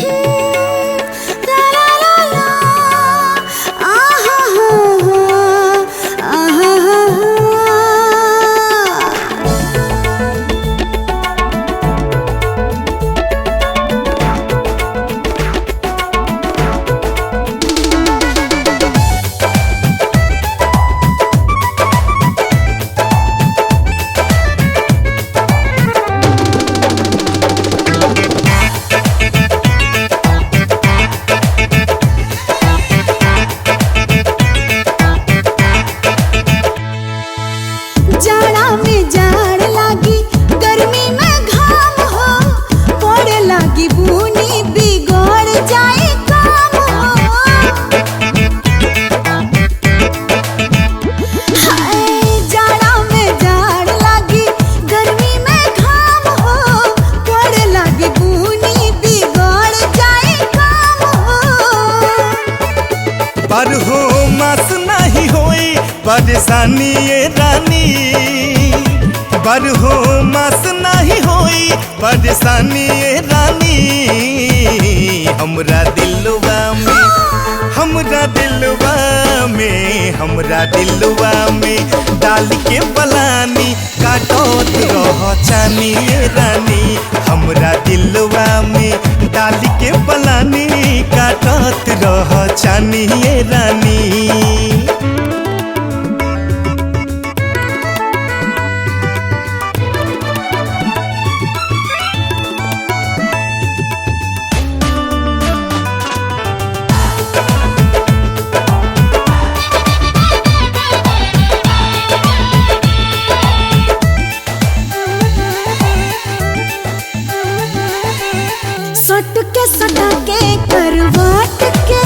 ला ला ला ला, आहा आहा आहा। जाड़ा में जाड़ लागी, गर्मी में घाम हो, पड़े लागी बूनी बिगड़ जाए काम हो। हाय जाड़ा में जाड़ लागी, गर्मी में घाम हो, पड़े लागी बूनी बिगड़ जाए काम हो। पर हो मस नहीं होई परेशानी ये रानी, पर हो मस नहीं होई परेशानी ये रानी। हमरा दिलवा में, हमरा दिलवा में, हमरा दिलवा में डाल के पलानी काटोत रह चानी ये रानी। हमरा दिलवा में डाल के पलानी काटोत रह चानी ये रानी। सट के सटा के करवाट के